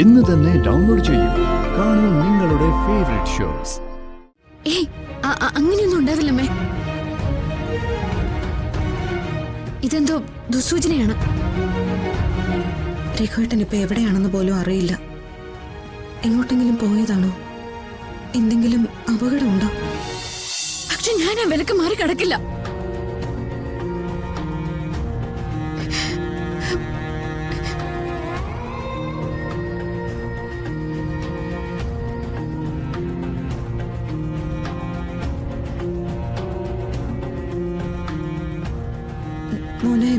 ഇന്ന് തന്നെ ഡൗൺലോഡ് ചെയ്യൂ. കാണൂ നിങ്ങളുടെ ഫേവറേറ്റ് ഷോസ്. അങ്ങനെയൊന്നും ഉണ്ടാവില്ലമ്മേ. ഇതെന്തോ ദുസൂചനയാണ്. രഘുവേട്ടൻ ഇപ്പൊ എവിടെയാണെന്ന് പോലും അറിയില്ല. എങ്ങോട്ടെങ്കിലും പോയതാണോ? എന്തെങ്കിലും അപകടമുണ്ടോ? പക്ഷെ ഞാൻ ആ വിലക്ക് മാറി കിടക്കില്ല. മോനെ,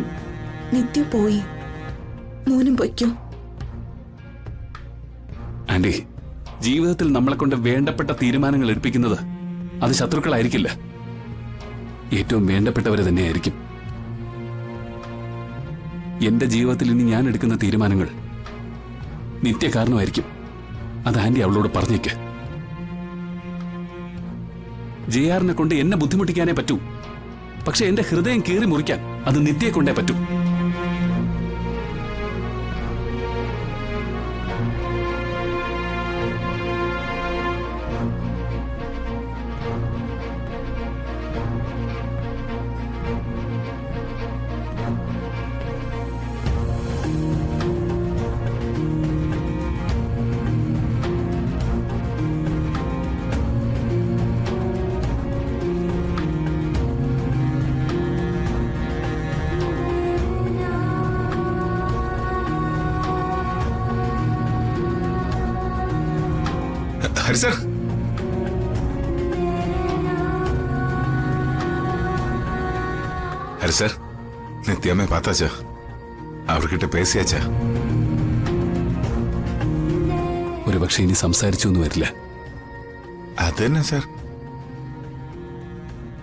നിത്യ പോയി. മോനും പൊയ്ക്കോ. ആന്റി, ജീവിതത്തിൽ നമ്മളെ കൊണ്ട് വേണ്ടപ്പെട്ട തീരുമാനങ്ങൾ എടുപ്പിക്കുന്നത് അത് ശത്രുക്കളായിരിക്കില്ല, ഏറ്റവും വേണ്ടപ്പെട്ടവരെ തന്നെയായിരിക്കും. എന്റെ ജീവിതത്തിൽ ഇനി ഞാൻ എടുക്കുന്ന തീരുമാനങ്ങൾ നിത്യ കാരണമായിരിക്കും. അത് ആന്റി അവളോട് പറഞ്ഞേക്ക്. ജെആറിനെ കൊണ്ട് എന്നെ ബുദ്ധിമുട്ടിക്കാനേ പറ്റൂ, പക്ഷെ എന്റെ ഹൃദയം കീറി മുറിക്കാൻ അത് നിത്യയെ കൊണ്ടേ പറ്റൂ. हरि सर, हरि सर, नित्या में पाता चा അവർക്കിട്ട് പേസിയാച്ചാ. ഒരു പക്ഷെ ഇനി സംസാരിച്ചു ഒന്നും വരില്ല. അതന്നെ സർ.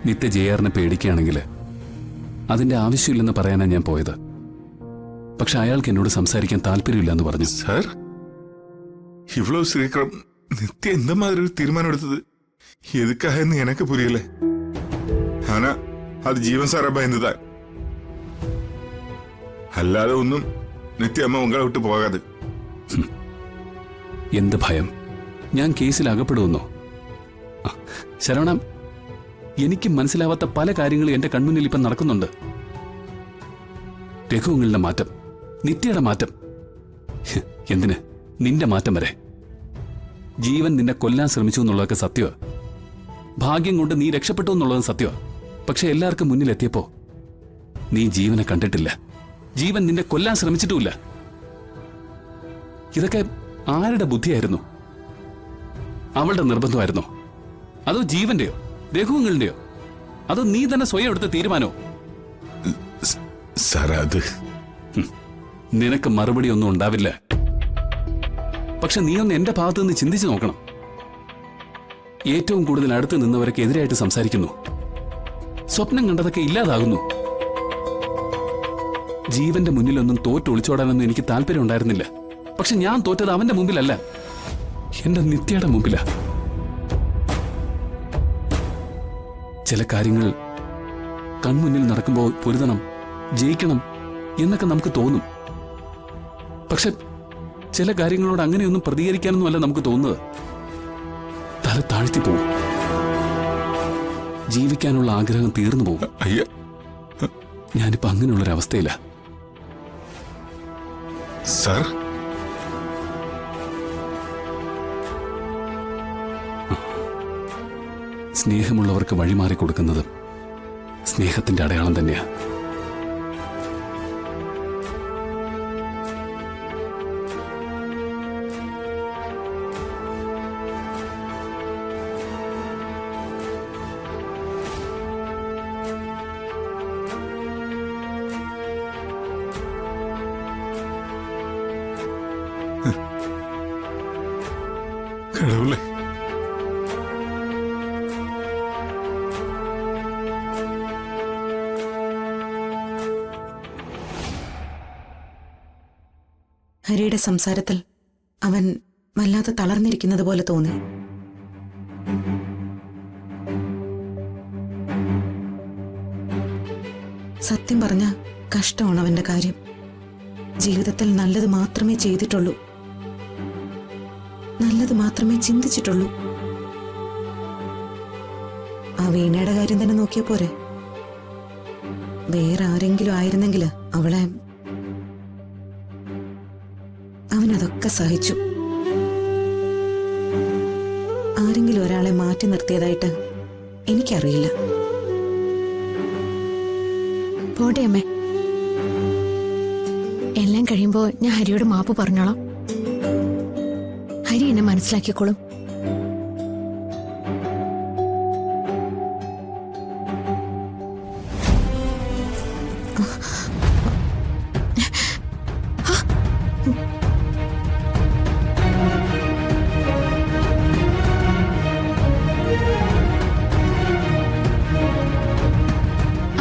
നിത്യ ജെആറിനെ പേടിക്കുകയാണെങ്കിൽ അതിന്റെ ആവശ്യമില്ലെന്ന് പറയാനാണ് ഞാൻ പോയത്. പക്ഷെ അയാൾക്ക് എന്നോട് സംസാരിക്കാൻ താല്പര്യമില്ലെന്ന് പറഞ്ഞു. സർ, ഇവളോ ശ്രീക്രം നിത്യ എന്ത മാതിരി ഒരു തീരുമാനം എടുത്തത് എതുക്കായെന്ന് എനക്ക് പുരിയല്ലേ. ആനാ അത് ജീവൻ സാറാ ഭയന്നതാ, അല്ലാതെ ഒന്നും നിത്യ അമ്മ ഉങ്ങളെ വിട്ട് പോകാതെ. എന്ത് ഭയം? ഞാൻ കേസിൽ അകപ്പെടുമെന്നോ? ശരവണ, എനിക്ക് മനസ്സിലാവാത്ത പല കാര്യങ്ങളും എന്റെ കൺമുന്നിൽ ഇപ്പം നടക്കുന്നുണ്ട്. രഘുവങ്ങളുടെ മാറ്റം, നിത്യയുടെ മാറ്റം, എന്തിന് നിന്റെ മാറ്റം വരെ. ജീവൻ നിന്നെ കൊല്ലാൻ ശ്രമിച്ചു എന്നുള്ളതൊക്കെ സത്യമാണ്. ഭാഗ്യം കൊണ്ട് നീ രക്ഷപ്പെട്ടു എന്നുള്ളതും സത്യമാണ്. പക്ഷെ എല്ലാവർക്കും മുന്നിൽ എത്തിയപ്പോ നീ ജീവനെ കണ്ടിട്ടില്ല. ജീവൻ നിന്നെ കൊല്ലാൻ ശ്രമിച്ചിട്ടുമില്ല. ഇതൊക്കെ ആരുടെ ബുദ്ധിയായിരുന്നു? അവളുടെ നിർബന്ധമായിരുന്നോ? അതോ ജീവന്റെയോ രഘുവങ്ങളുടെയോ? അതോ നീ തന്നെ സ്വയം എടുത്ത തീരുമാനമോ? സാർ, അത് നിനക്ക് മറുപടി ഒന്നും ഉണ്ടാവില്ല. പക്ഷെ നീ ഒന്ന് എന്റെ ഭാഗത്ത് നിന്ന് ചിന്തിച്ചു നോക്കണം. ഏറ്റവും കൂടുതൽ അടുത്ത് നിന്നവരൊക്കെ എതിരായിട്ട് സംസാരിക്കുന്നു. സ്വപ്നം കണ്ടതൊക്കെ ഇല്ലാതാകുന്നു. ജീവന്റെ മുന്നിലൊന്നും തോറ്റൊളിച്ചോടാനൊന്നും എനിക്ക് താല്പര്യം ഉണ്ടായിരുന്നില്ല. പക്ഷെ ഞാൻ തോറ്റത് അവന്റെ മുമ്പിലല്ല, എന്റെ നിത്യയുടെ മുമ്പിലാ. ചില കാര്യങ്ങൾ കൺമുന്നിൽ നടക്കുമ്പോൾ പൊരുതണം, ജയിക്കണം എന്നൊക്കെ നമുക്ക് തോന്നും. പക്ഷെ ചില കാര്യങ്ങളോട് അങ്ങനെയൊന്നും പ്രതികരിക്കാനൊന്നുമല്ല നമുക്ക് തോന്നുന്നത്. തല താഴ്ത്തി പോകും. ജീവിക്കാനുള്ള ആഗ്രഹം തീർന്നു പോകും. ഞാനിപ്പോ അങ്ങനെയുള്ളൊരവസ്ഥയില്ല. സാർ, സ്നേഹമുള്ളവർക്ക് വഴിമാറി കൊടുക്കുന്നത് സ്നേഹത്തിന്റെ അടയാളം തന്നെയാ. കടവുളെ, ഹരിയുടെ സംസാരത്തിൽ അവൻ വല്ലാതെ തളർന്നിരിക്കുന്നത് പോലെ തോന്നി. സത്യം പറഞ്ഞ കഷ്ടമാണ് അവന്റെ കാര്യം. ജീവിതത്തിൽ നല്ലത് മാത്രമേ ചെയ്തിട്ടുള്ളൂ. നല്ലത് മാത്രമേ ചിന്തിച്ചിട്ടുള്ളൂ. ആ വീണയുടെ കാര്യം തന്നെ നോക്കിയാ പോരെ. വേറെ ആരെങ്കിലും ആയിരുന്നെങ്കിൽ അവളെ അവനതൊക്കെ സഹിച്ചു. ആരെങ്കിലും ഒരാളെ മാറ്റി നിർത്തിയതായിട്ട് എനിക്കറിയില്ല. പോട്ടെ അമ്മേ, എല്ലാം കഴിയുമ്പോ ഞാൻ ഹരിയോട് മാപ്പ് പറഞ്ഞോളാം. ഹരി എന്നെ മനസ്സിലാക്കിക്കോളും.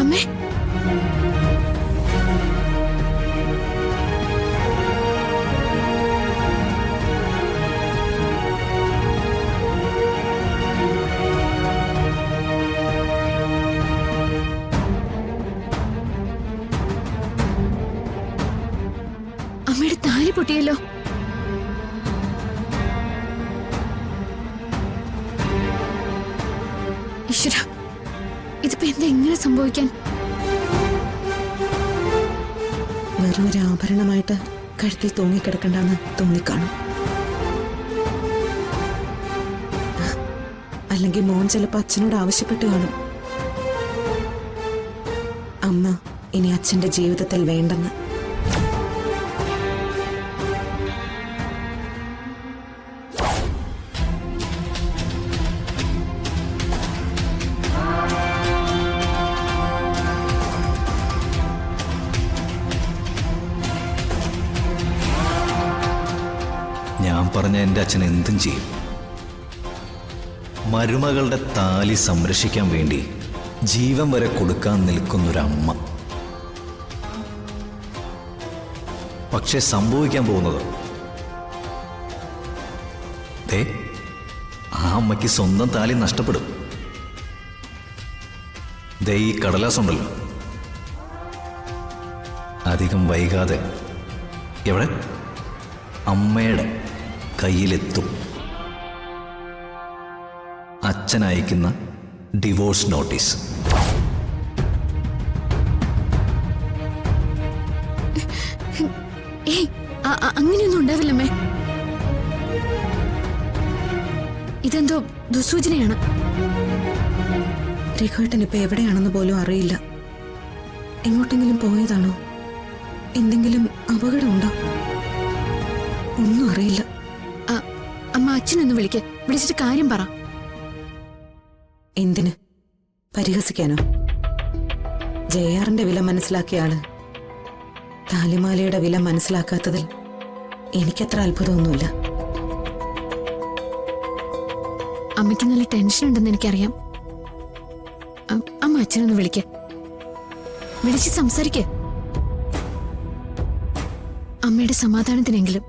അമ്മേ, അമ്മയുടെ താലി പൊട്ടിയല്ലോ. ഈശ്വര, ഇതിപ്പോ എന്താ ഇങ്ങനെ സംഭവിക്കാൻ? വെറും ഒരു ആഭരണമായിട്ട് കഴുത്തിൽ തൂങ്ങിക്കിടക്കണ്ടെന്ന് തോന്നിക്കാണും. അല്ലെങ്കിൽ മോൻ ചിലപ്പോ അച്ഛനോട് ആവശ്യപ്പെട്ട് കാണും, അമ്മ ഇനി അച്ഛന്റെ ജീവിതത്തിൽ വേണ്ടെന്ന്. ഞാൻ പറഞ്ഞ എൻ്റെ അച്ഛൻ എന്തും ചെയ്യും. മരുമകളുടെ താലി സംരക്ഷിക്കാൻ വേണ്ടി ജീവൻ വരെ കൊടുക്കാൻ നിൽക്കുന്നൊരമ്മ. പക്ഷെ സംഭവിക്കാൻ പോകുന്നത് ദേ, ആ അമ്മയ്ക്ക് സ്വന്തം താലി നഷ്ടപ്പെടും. ദേ, ഈ കടലാസുണ്ടല്ലോ, അധികം വൈകാതെ എവിടെ അമ്മയുടെ കയ്യിലെത്തും. അച്ഛൻ അയക്കുന്ന ഡിവോഴ്സ് നോട്ടീസ്. ഏയ്, അങ്ങനെയൊന്നും ഉണ്ടാവില്ലമ്മേ. ഇതെന്തോ ദുസൂചനയാണ്. രഘുവേട്ടൻ ഇപ്പൊ എവിടെയാണെന്ന് പോലും അറിയില്ല. എങ്ങോട്ടെങ്കിലും പോയതാണോ? എന്തെങ്കിലും അപകടമുണ്ടോ? ഒന്നും അറിയില്ല. അമ്മ അച്ഛനൊന്ന് വിളിച്ചിട്ട് കാര്യം പറ. എന്തിന്? പരിഹസിക്കാനോ? ജെആറിന്റെ വില മനസ്സിലാക്കിയ ആള് താലിമാലയുടെ വില മനസ്സിലാക്കാത്തതിൽ എനിക്കത്ര അത്ഭുതമൊന്നുമില്ല. അമ്മയ്ക്ക് നല്ല ടെൻഷൻ ഉണ്ടെന്ന് എനിക്കറിയാം. അമ്മ അച്ഛനൊന്ന് വിളിച്ച് സംസാരിക്ക. അമ്മയുടെ സമാധാനത്തിനെങ്കിലും.